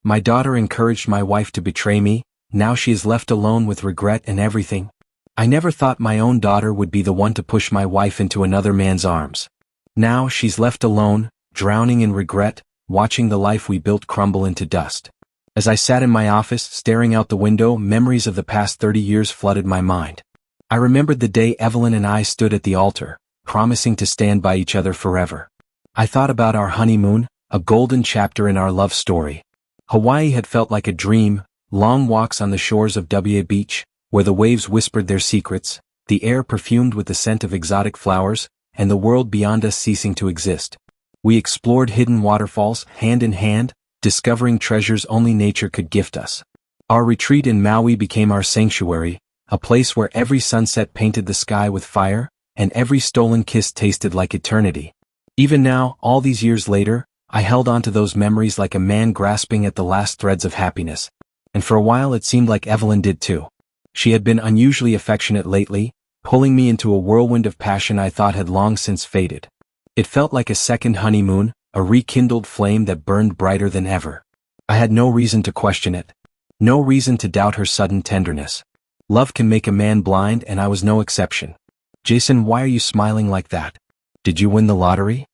My daughter encouraged my wife to betray me, now she is left alone with regret and everything. I never thought my own daughter would be the one to push my wife into another man's arms. Now she's left alone, drowning in regret, watching the life we built crumble into dust. As I sat in my office, staring out the window, memories of the past 30 years flooded my mind. I remembered the day Evelyn and I stood at the altar, promising to stand by each other forever. I thought about our honeymoon, a golden chapter in our love story. Hawaii had felt like a dream, long walks on the shores of W Beach, where the waves whispered their secrets, the air perfumed with the scent of exotic flowers, and the world beyond us ceasing to exist. We explored hidden waterfalls, hand in hand, discovering treasures only nature could gift us. Our retreat in Maui became our sanctuary, a place where every sunset painted the sky with fire, and every stolen kiss tasted like eternity. Even now, all these years later, I held on to those memories like a man grasping at the last threads of happiness. And for a while it seemed like Evelyn did too. She had been unusually affectionate lately, pulling me into a whirlwind of passion I thought had long since faded. It felt like a second honeymoon, a rekindled flame that burned brighter than ever. I had no reason to question it. No reason to doubt her sudden tenderness. Love can make a man blind, and I was no exception. Jason, why are you smiling like that? Did you win the lottery?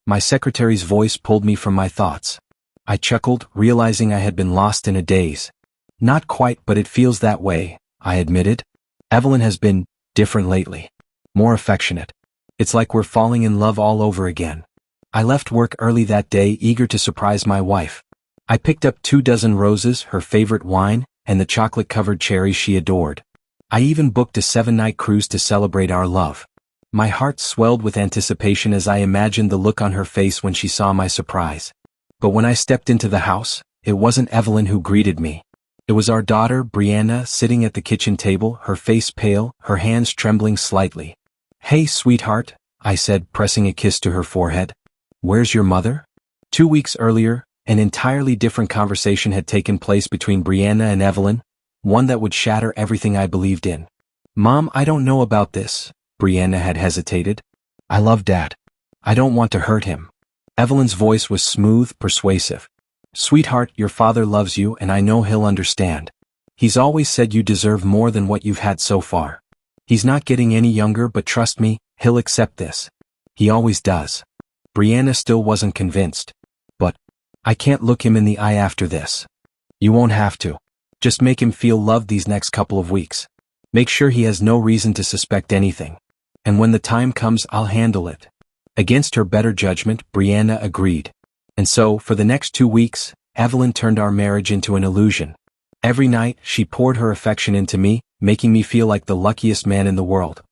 My secretary's voice pulled me from my thoughts. I chuckled, realizing I had been lost in a daze. Not quite, but it feels that way, I admitted. Evelyn has been different lately. More affectionate. It's like we're falling in love all over again. I left work early that day, eager to surprise my wife. I picked up 24 roses, her favorite wine, and the chocolate-covered cherries she adored. I even booked a 7-night cruise to celebrate our love. My heart swelled with anticipation as I imagined the look on her face when she saw my surprise. But when I stepped into the house, it wasn't Evelyn who greeted me. It was our daughter, Brianna, sitting at the kitchen table, her face pale, her hands trembling slightly. "Hey, sweetheart," I said, pressing a kiss to her forehead. "Where's your mother?" 2 weeks earlier, an entirely different conversation had taken place between Brianna and Evelyn, one that would shatter everything I believed in. "Mom, I don't know about this," Brianna had hesitated. "I love Dad. I don't want to hurt him." Evelyn's voice was smooth, persuasive. "Sweetheart, your father loves you, and I know he'll understand. He's always said you deserve more than what you've had so far. He's not getting any younger, but trust me, he'll accept this. He always does." Brianna still wasn't convinced. "But I can't look him in the eye after this." "You won't have to. Just make him feel loved these next couple of weeks. Make sure he has no reason to suspect anything. And when the time comes, I'll handle it." Against her better judgment, Brianna agreed. And so, for the next 2 weeks, Evelyn turned our marriage into an illusion. Every night, she poured her affection into me, making me feel like the luckiest man in the world.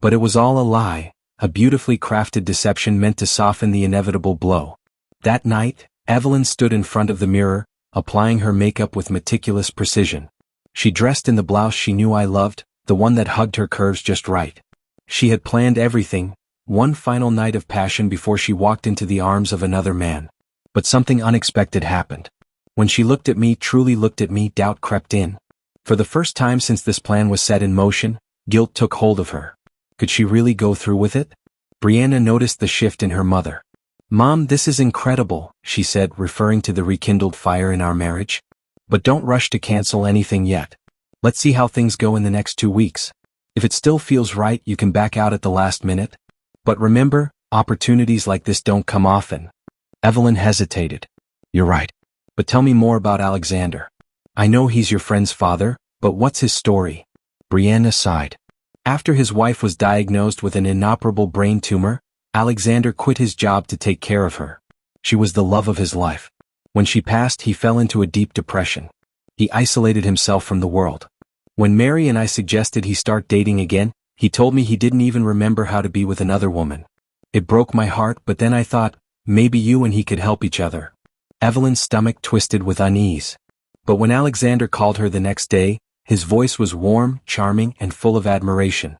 But it was all a lie, a beautifully crafted deception meant to soften the inevitable blow. That night, Evelyn stood in front of the mirror, applying her makeup with meticulous precision. She dressed in the blouse she knew I loved, the one that hugged her curves just right. She had planned everything, one final night of passion before she walked into the arms of another man. But something unexpected happened. When she looked at me, truly looked at me, doubt crept in. For the first time since this plan was set in motion, guilt took hold of her. Could she really go through with it? Brianna noticed the shift in her mother. "Mom, this is incredible," she said, referring to the rekindled fire in our marriage. "But don't rush to cancel anything yet. Let's see how things go in the next 2 weeks. If it still feels right, you can back out at the last minute. But remember, opportunities like this don't come often." Evelyn hesitated. "You're right. But tell me more about Alexander. I know he's your friend's father, but what's his story?" Brianna sighed. After his wife was diagnosed with an inoperable brain tumor, Alexander quit his job to take care of her. She was the love of his life. When she passed, he fell into a deep depression. He isolated himself from the world. When Mary and I suggested he start dating again, he told me he didn't even remember how to be with another woman. It broke my heart, but then I thought, maybe you and he could help each other. Evelyn's stomach twisted with unease. But when Alexander called her the next day, his voice was warm, charming, and full of admiration.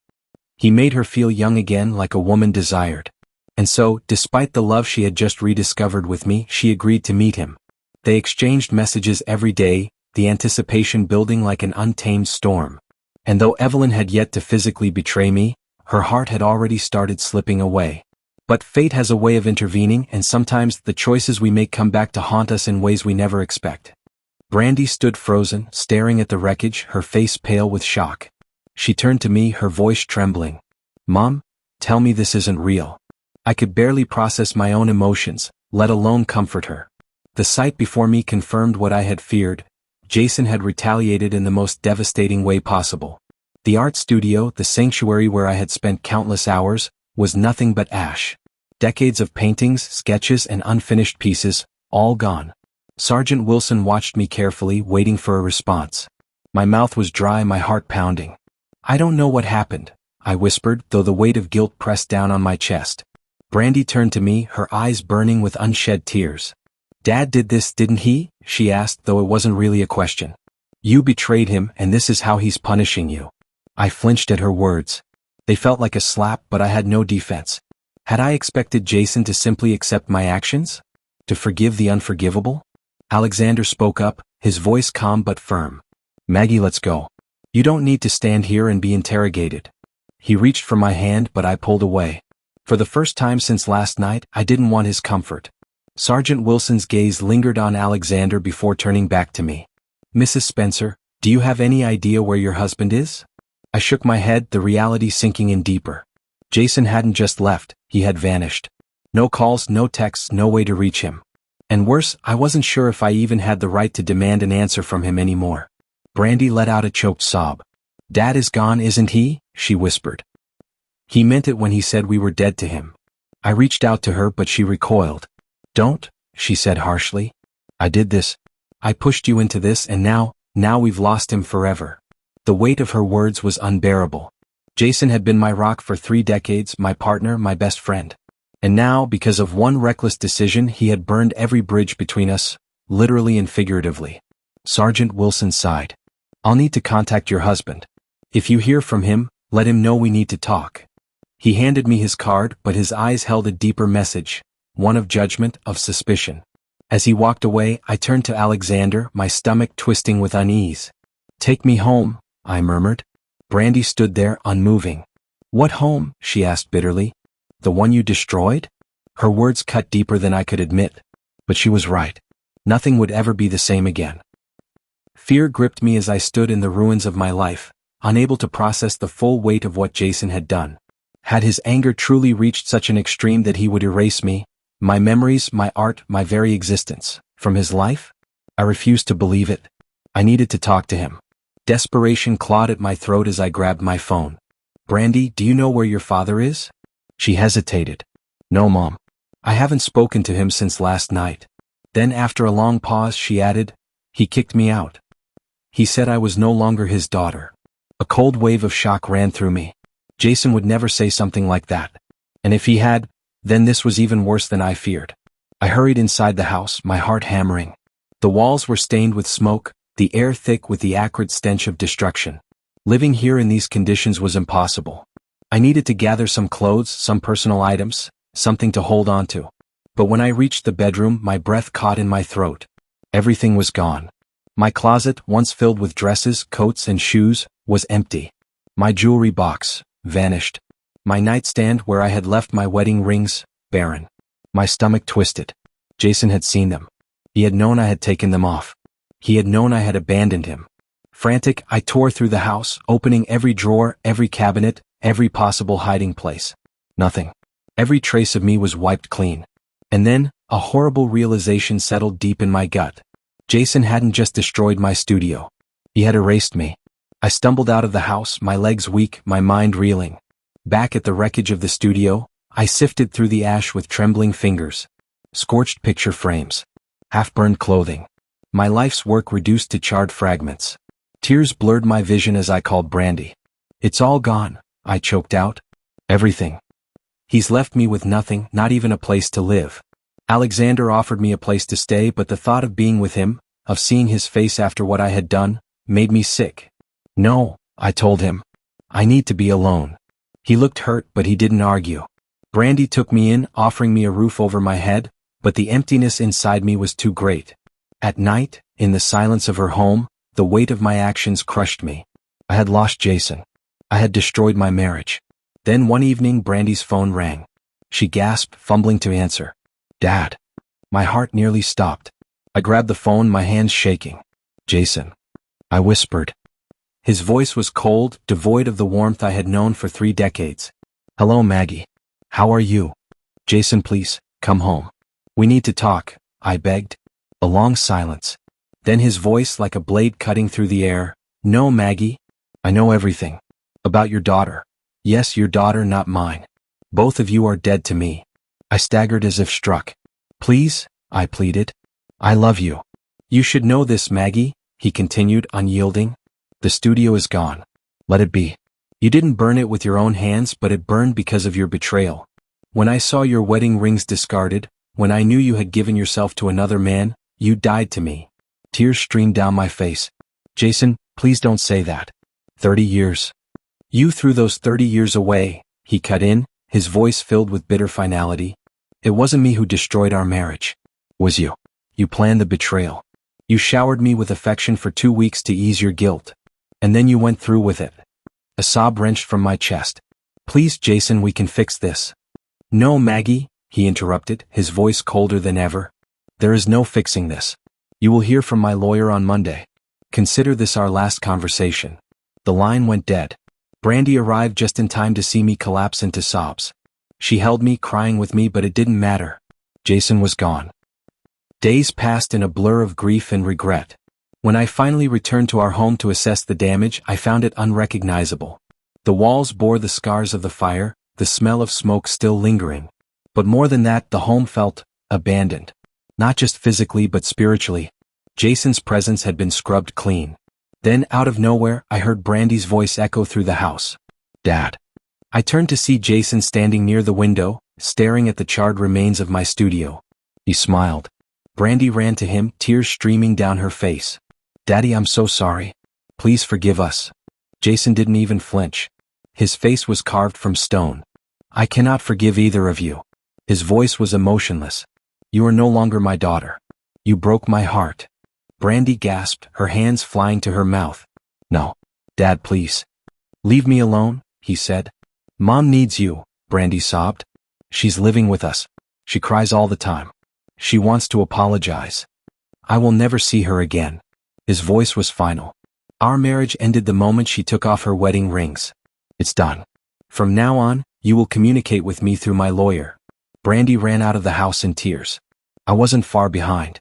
He made her feel young again, like a woman desired. And so, despite the love she had just rediscovered with me, she agreed to meet him. They exchanged messages every day, the anticipation building like an untamed storm. And though Evelyn had yet to physically betray me, her heart had already started slipping away. But fate has a way of intervening, and sometimes the choices we make come back to haunt us in ways we never expect. Brandy stood frozen, staring at the wreckage, her face pale with shock. She turned to me, her voice trembling. "Mom, tell me this isn't real." I could barely process my own emotions, let alone comfort her. The sight before me confirmed what I had feared. Jason had retaliated in the most devastating way possible. The art studio, the sanctuary where I had spent countless hours, was nothing but ash. Decades of paintings, sketches, and unfinished pieces, all gone. Sergeant Wilson watched me carefully, waiting for a response. My mouth was dry, my heart pounding. "I don't know what happened," I whispered, though the weight of guilt pressed down on my chest. Brandy turned to me, her eyes burning with unshed tears. "Dad did this, didn't he?" she asked, though it wasn't really a question. "You betrayed him, and this is how he's punishing you." I flinched at her words. They felt like a slap, but I had no defense. Had I expected Jason to simply accept my actions? To forgive the unforgivable? Alexander spoke up, his voice calm but firm. "Maggie, let's go. You don't need to stand here and be interrogated." He reached for my hand, but I pulled away. For the first time since last night, I didn't want his comfort. Sergeant Wilson's gaze lingered on Alexander before turning back to me. "Mrs. Spencer, do you have any idea where your husband is?" I shook my head, the reality sinking in deeper. Jason hadn't just left, he had vanished. No calls, no texts, no way to reach him. And worse, I wasn't sure if I even had the right to demand an answer from him anymore. Brandy let out a choked sob. "Dad is gone, isn't he?" she whispered. "He meant it when he said we were dead to him." I reached out to her, but she recoiled. "Don't," she said harshly. "I did this. I pushed you into this, and now we've lost him forever." The weight of her words was unbearable. Jason had been my rock for 3 decades, my partner, my best friend. And now, because of one reckless decision, he had burned every bridge between us, literally and figuratively. Sergeant Wilson sighed. "I'll need to contact your husband. If you hear from him, let him know we need to talk." He handed me his card, but his eyes held a deeper message, one of judgment, of suspicion. As he walked away, I turned to Alexander, my stomach twisting with unease. "Take me home," I murmured. Brandy stood there, unmoving. "What home?" she asked bitterly. "The one you destroyed?" Her words cut deeper than I could admit. But she was right. Nothing would ever be the same again. Fear gripped me as I stood in the ruins of my life, unable to process the full weight of what Jason had done. Had his anger truly reached such an extreme that he would erase me, my memories, my art, my very existence, from his life? I refused to believe it. I needed to talk to him. Desperation clawed at my throat as I grabbed my phone. "Brandy, do you know where your father is?" She hesitated. "No, Mom. I haven't spoken to him since last night." Then after a long pause she added, "He kicked me out. He said I was no longer his daughter." A cold wave of shock ran through me. Jason would never say something like that. And if he had, then this was even worse than I feared. I hurried inside the house, my heart hammering. The walls were stained with smoke, the air thick with the acrid stench of destruction. Living here in these conditions was impossible. I needed to gather some clothes, some personal items, something to hold on to. But when I reached the bedroom, my breath caught in my throat. Everything was gone. My closet, once filled with dresses, coats, and shoes, was empty. My jewelry box vanished. My nightstand, where I had left my wedding rings, barren. My stomach twisted. Jason had seen them. He had known I had taken them off. He had known I had abandoned him. Frantic, I tore through the house, opening every drawer, every cabinet, every possible hiding place. Nothing. Every trace of me was wiped clean. And then, a horrible realization settled deep in my gut. Jason hadn't just destroyed my studio. He had erased me. I stumbled out of the house, my legs weak, my mind reeling. Back at the wreckage of the studio, I sifted through the ash with trembling fingers. Scorched picture frames. Half-burned clothing. My life's work reduced to charred fragments. Tears blurred my vision as I called Brandy. "It's all gone," I choked out. "Everything. He's left me with nothing, not even a place to live." Alexander offered me a place to stay, but the thought of being with him, of seeing his face after what I had done, made me sick. "No," I told him. "I need to be alone." He looked hurt, but he didn't argue. Brandy took me in, offering me a roof over my head, but the emptiness inside me was too great. At night, in the silence of her home, the weight of my actions crushed me. I had lost Jason. I had destroyed my marriage. Then one evening Brandy's phone rang. She gasped, fumbling to answer. "Dad." My heart nearly stopped. I grabbed the phone, my hands shaking. Jason. I whispered. His voice was cold, devoid of the warmth I had known for 3 decades. Hello, Maggie. How are you? Jason, please, come home. We need to talk, I begged. A long silence. Then his voice like a blade cutting through the air. No, Maggie. I know everything. About your daughter. Yes, your daughter, not mine. Both of you are dead to me. I staggered as if struck. Please, I pleaded. I love you. You should know this, Maggie, he continued, unyielding. The studio is gone. Let it be. You didn't burn it with your own hands, but it burned because of your betrayal. When I saw your wedding rings discarded, when I knew you had given yourself to another man, you died to me. Tears streamed down my face. Jason, please don't say that. 30 years. You threw those 30 years away, he cut in, his voice filled with bitter finality. It wasn't me who destroyed our marriage. It was you. You planned the betrayal. You showered me with affection for 2 weeks to ease your guilt. And then you went through with it. A sob wrenched from my chest. Please, Jason, we can fix this. No, Maggie, he interrupted, his voice colder than ever. There is no fixing this. You will hear from my lawyer on Monday. Consider this our last conversation. The line went dead. Brandy arrived just in time to see me collapse into sobs. She held me, crying with me, but it didn't matter. Jason was gone. Days passed in a blur of grief and regret. When I finally returned to our home to assess the damage, I found it unrecognizable. The walls bore the scars of the fire, the smell of smoke still lingering. But more than that, the home felt abandoned. Not just physically but spiritually. Jason's presence had been scrubbed clean. Then, out of nowhere, I heard Brandy's voice echo through the house. Dad. I turned to see Jason standing near the window, staring at the charred remains of my studio. He smiled. Brandy ran to him, tears streaming down her face. Daddy, I'm so sorry. Please forgive us. Jason didn't even flinch. His face was carved from stone. I cannot forgive either of you. His voice was emotionless. You are no longer my daughter. You broke my heart. Brandy gasped, her hands flying to her mouth. No. Dad, please. Leave me alone, he said. Mom needs you, Brandy sobbed. She's living with us. She cries all the time. She wants to apologize. I will never see her again. His voice was final. Our marriage ended the moment she took off her wedding rings. It's done. From now on, you will communicate with me through my lawyer. Brandy ran out of the house in tears. I wasn't far behind.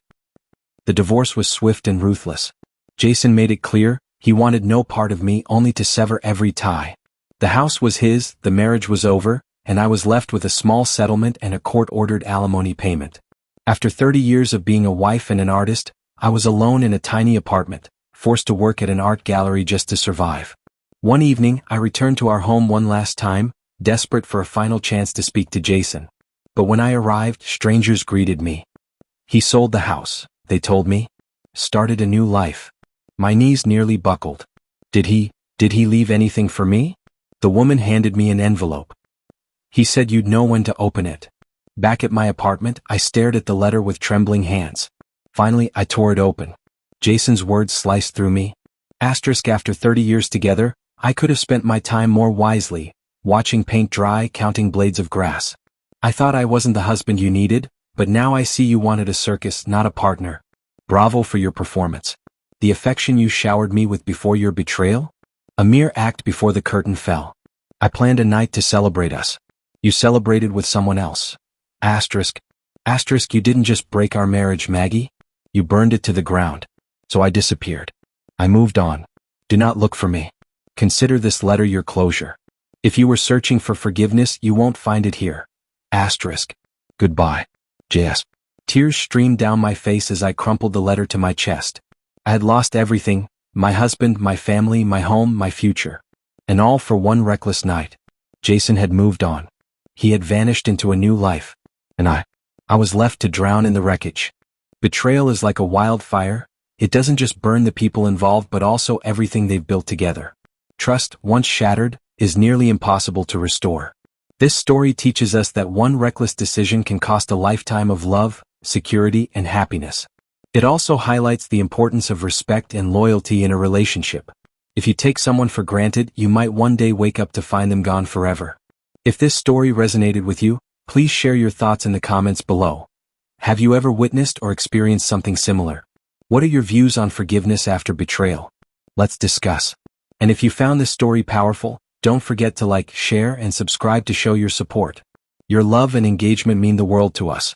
The divorce was swift and ruthless. Jason made it clear, he wanted no part of me, only to sever every tie. The house was his, the marriage was over, and I was left with a small settlement and a court-ordered alimony payment. After 30 years of being a wife and an artist, I was alone in a tiny apartment, forced to work at an art gallery just to survive. One evening, I returned to our home one last time, desperate for a final chance to speak to Jason. But when I arrived, strangers greeted me. He sold the house, they told me. Started a new life. My knees nearly buckled. Did he leave anything for me? The woman handed me an envelope. He said you'd know when to open it. Back at my apartment, I stared at the letter with trembling hands. Finally, I tore it open. Jason's words sliced through me. Asterisk, after 30 years together, I could have spent my time more wisely, watching paint dry, counting blades of grass. I thought I wasn't the husband you needed, but now I see you wanted a circus, not a partner. Bravo for your performance. The affection you showered me with before your betrayal? A mere act before the curtain fell. I planned a night to celebrate us. You celebrated with someone else. Asterisk, you didn't just break our marriage, Maggie. You burned it to the ground. So I disappeared. I moved on. Do not look for me. Consider this letter your closure. If you were searching for forgiveness, you won't find it here. Asterisk. Goodbye. JS. Tears streamed down my face as I crumpled the letter to my chest. I had lost everything, my husband, my family, my home, my future. And all for one reckless night. Jason had moved on. He had vanished into a new life. And I was left to drown in the wreckage. Betrayal is like a wildfire. It doesn't just burn the people involved but also everything they've built together. Trust, once shattered, is nearly impossible to restore. This story teaches us that one reckless decision can cost a lifetime of love, security, and happiness. It also highlights the importance of respect and loyalty in a relationship. If you take someone for granted, you might one day wake up to find them gone forever. If this story resonated with you, please share your thoughts in the comments below. Have you ever witnessed or experienced something similar? What are your views on forgiveness after betrayal? Let's discuss. And if you found this story powerful, don't forget to like, share, and subscribe to show your support. Your love and engagement mean the world to us.